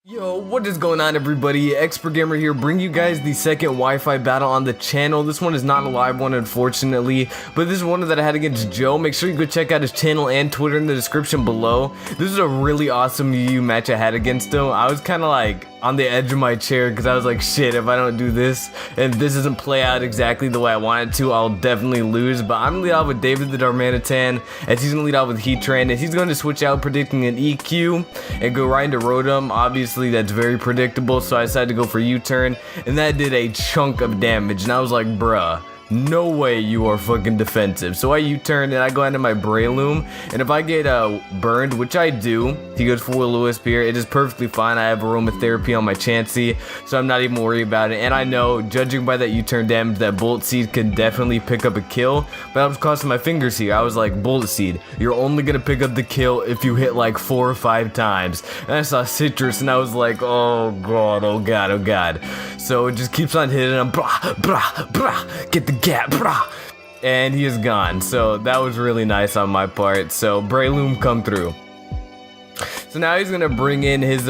Yo, what is going on everybody? XpertGamer here, bring you guys the second Wi-Fi battle on the channel. This one is not a live one unfortunately, but this is one that I had against Joe. Make sure you go check out his channel and Twitter in the description below. This is a really awesome UU match I had against him. I was kind of like on the edge of my chair because I was like, shit, if I don't do this and this doesn't play out exactly the way I want it to, I'll definitely lose. But I'm gonna lead off with David the Darmanitan, as he's gonna lead off with Heatran, and he's going to switch out predicting an EQ and go right into Rotom. Obviously that's very predictable, so I decided to go for U-turn, and that did a chunk of damage, and I was like, bruh, no way you are fucking defensive. So I U-turn and I go into my Breloom, and if I get burned, which I do, he goes for Will-O-Wisp here, it is perfectly fine. I have Aromatherapy on my Chansey, so I'm not even worried about it. And I know, judging by that U-turn damage, that Bullet Seed can definitely pick up a kill, but I was crossing my fingers here. I was like, Bullet Seed, you're only gonna pick up the kill if you hit like 4 or 5 times. And I saw Citrus and I was like, oh god, oh god, oh god. So it just keeps on hitting him, brah, brah, brah, get the gap, brah, and he is gone. So that was really nice on my part. So Breloom come through. So now he's gonna bring in his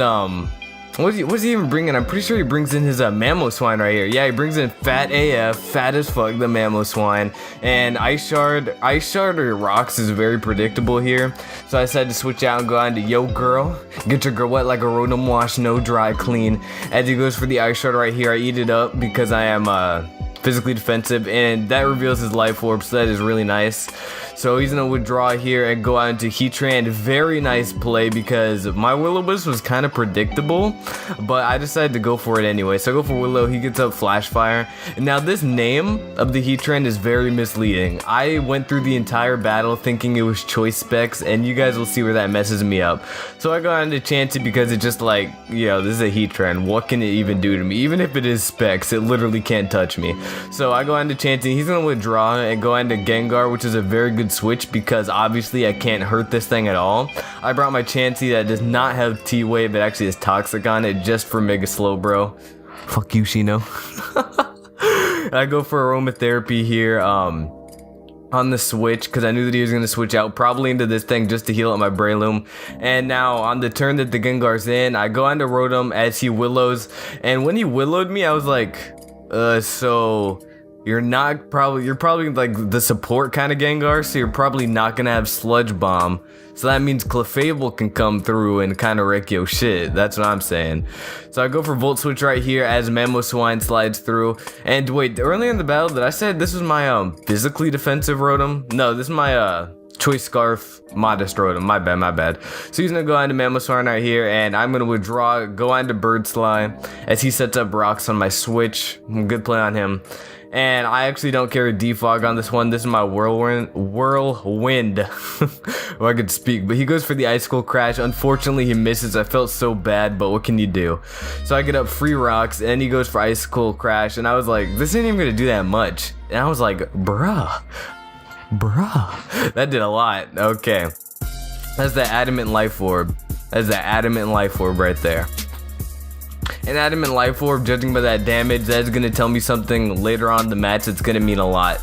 what's he even bringing? I'm pretty sure he brings in his Mamoswine right here. Yeah, he brings in fat AF, fat as fuck, the Mamoswine. And Ice Shard or Rocks is very predictable here. So I decided to switch out and go on to Yo Girl. Get your girl wet like a Rotom wash, no dry clean. As he goes for the Ice Shard right here, I eat it up because I am physically defensive, and that reveals his Life Orb, so that is really nice. So he's gonna withdraw here and go out into Heatran. Very nice play because my Will-O-Wisp was kind of predictable, but I decided to go for it anyway. So I go for Willow, he gets up Flash Fire. And now this name of the Heatran is very misleading. I went through the entire battle thinking it was Choice Specs, and you guys will see where that messes me up. So I go on to Chansey because it's just like, you know, this is a Heatran, what can it even do to me? Even if it is Specs, it literally can't touch me. So I go on to Chansey, he's gonna withdraw and go on to Gengar, which is a very good switch because obviously I can't hurt this thing at all. I brought my Chansey that does not have T-Wave, it actually has Toxic on it just for Mega Slowbro. Fuck you, Shino. I go for Aromatherapy here on the switch because I knew that he was going to switch out probably into this thing just to heal up my Breloom. And now on the turn that the Gengar's in, I go onto Rotom as he Willows, and when he Willowed me, I was like, so you're probably like the support kind of Gengar, so you're probably not gonna have Sludge Bomb. So that means Clefable can come through and kind of wreck your shit. That's what I'm saying. So I go for Volt Switch right here as Mamoswine slides through. And wait, earlier in the battle, did I say this was my physically defensive Rotom? No, this is my Choice Scarf Modest Rotom. My bad. So he's gonna go into Mamoswine right here, and I'm gonna withdraw, go on to Bird Sly as he sets up Rocks on my switch. Good play on him. And I actually don't carry Defog on this one. This is my Whirlwind. Well, I could speak, but he goes for the Icicle Crash. Unfortunately, he misses. I felt so bad, but what can you do? So I get up Free Rocks, and he goes for Icicle Crash, and I was like, this ain't even gonna do that much. And I was like, bruh, that did a lot. Okay, that's the Adamant Life Orb. That's the Adamant Life Orb right there. An Adamant Life Orb, judging by that damage, that's gonna tell me something later on in the match that's gonna mean a lot.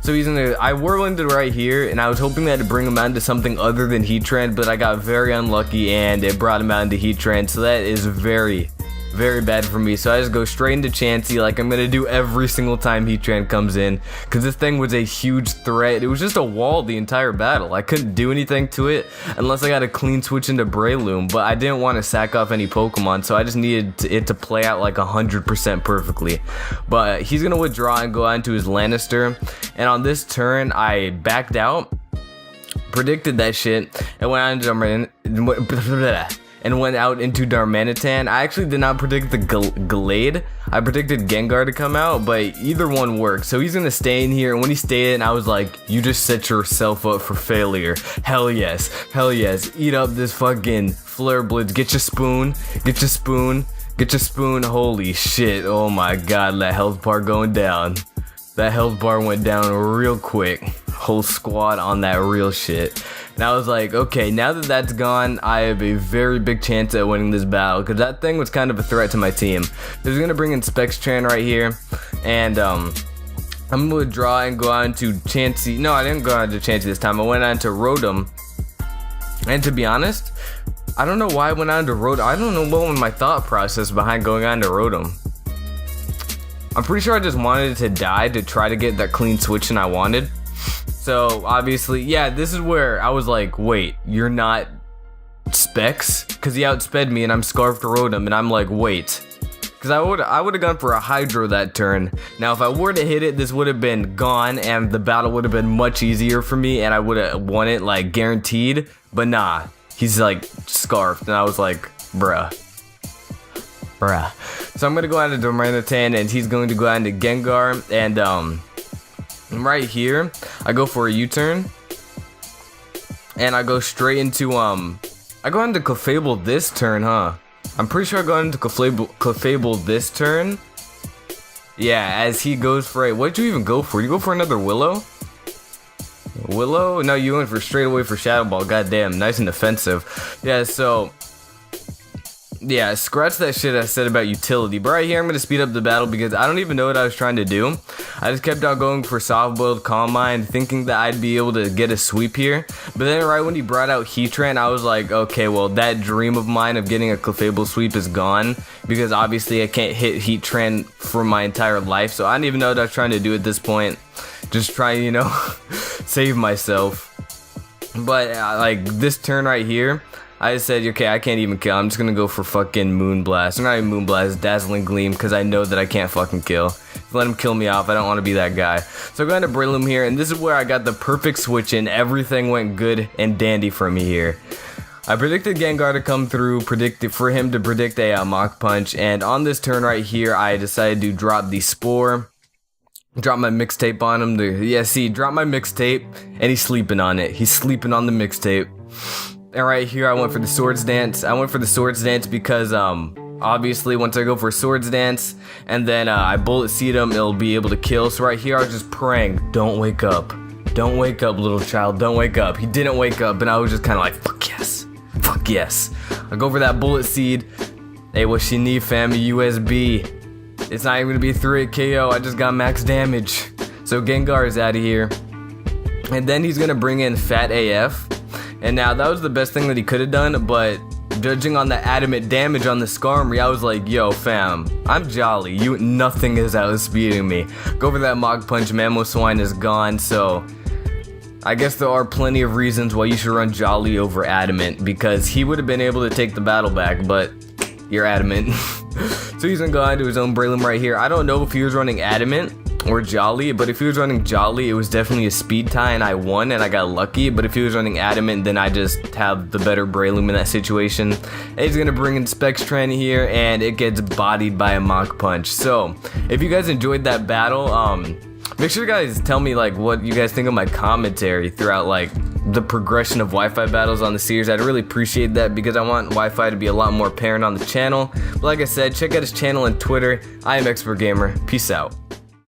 So I Whirlwinded right here, and I was hoping that it'd bring him out into something other than Heatran, but I got very unlucky and it brought him out into Heatran, so that is very bad for me. So I just go straight into Chansey like I'm gonna do every single time Heatran comes in, because this thing was a huge threat. It was just a wall the entire battle. I couldn't do anything to it unless I got a clean switch into Breloom, but I didn't want to sack off any Pokemon, so I just needed it to play out like 100% perfectly. But he's gonna withdraw and go on to his Lannister, and on this turn I backed out, predicted that shit, and went on to went out into Darmanitan. I actually did not predict the Glade. I predicted Gengar to come out, but either one worked. So he's gonna stay in here, and when he stayed in, I was like, you just set yourself up for failure. Hell yes. Eat up this fucking Flare Blitz. Get your spoon. Holy shit. Oh my god, that health bar going down. That health bar went down real quick. Whole squad on that real shit. And I was like, okay, now that that's gone, I have a very big chance at winning this battle, because that thing was kind of a threat to my team. So he's gonna bring in Specstran right here, and I'm gonna withdraw and go on to Chansey. No, I didn't go on to Chansey this time. I went on to Rotom, and to be honest, I don't know why I went on to Rotom. I don't know what was my thought process behind going on to Rotom. I'm pretty sure I just wanted it to die to try to get that clean switch and I wanted. So obviously, yeah, this is where I was like, wait, you're not Specs? Because he outsped me and I'm Scarfed Rotom, and I'm like, wait. Because I would have gone for a Hydro that turn. Now, if I were to hit it, this would have been gone, and the battle would have been much easier for me, and I would have won it, like, guaranteed. But nah, he's, like, Scarfed, and I was like, bruh. So I'm going to go out into Dominitan, and he's going to go out into Gengar, and, right here, I go for a U-turn, and I go straight into, I go into Clefable this turn, huh? I'm pretty sure I go into Clefable this turn. Yeah, as he goes for a... What'd you even go for? You go for another Willow? Willow? No, you went for straight away for Shadow Ball. Goddamn, nice and defensive. Yeah, so... Yeah, scratch that shit I said about utility. But right here, I'm going to speed up the battle because I don't even know what I was trying to do. I just kept on going for Soft Boiled Calm Mind, thinking that I'd be able to get a sweep here. But then right when he brought out Heatran, I was like, okay, well, that dream of mine of getting a Clefable sweep is gone. Because obviously I can't hit Heatran for my entire life. So I don't even know what I was trying to do at this point. Just trying, you know, save myself. But like this turn right here, I just said, okay, I can't even kill. I'm just gonna go for fucking Moonblast. Or not even Moonblast, Dazzling Gleam, because I know that I can't fucking kill. Let him kill me off. I don't want to be that guy. So I'm going to Breloom here, and this is where I got the perfect switch in. Everything went good and dandy for me here. I predicted Gengar to come through, for him to predict a Mach Punch, and on this turn right here, I decided to drop the Spore. Drop my mixtape on him. Drop my mixtape, and he's sleeping on it. He's sleeping on the mixtape. And right here, I went for the Swords Dance. I went for the Swords Dance because, obviously, once I go for Swords Dance, and then I Bullet Seed him, it'll be able to kill. So right here, I was just praying, don't wake up. Don't wake up, little child. Don't wake up. He didn't wake up, and I was just kind of like, fuck yes. Fuck yes. I go for that Bullet Seed. Hey, what she need, fam? A USB. It's not even going to be a 3-hit KO. I just got max damage. So Gengar is out of here. And then he's going to bring in Fat AF. And now, that was the best thing that he could have done, but judging on the adamant damage on the Skarmory, I was like, yo, fam, I'm jolly. Nothing is outspeeding me. Go for that Mach Punch. Mamoswine is gone, so I guess there are plenty of reasons why you should run Jolly over Adamant, because he would have been able to take the battle back, but you're Adamant. So he's gonna go into his own Breloom right here. I don't know if he was running Adamant or Jolly, but if he was running Jolly, it was definitely a speed tie and I won and I got lucky. But if he was running Adamant, then I just have the better Breloom in that situation. And he's gonna bring in Specstran here, and it gets bodied by a Mach Punch. So if you guys enjoyed that battle, make sure you guys tell me like what you guys think of my commentary throughout like the progression of Wi-Fi battles on the series. I'd really appreciate that because I want Wi-Fi to be a lot more apparent on the channel. But like I said, check out his channel and Twitter. I am XpertGamer. Peace out.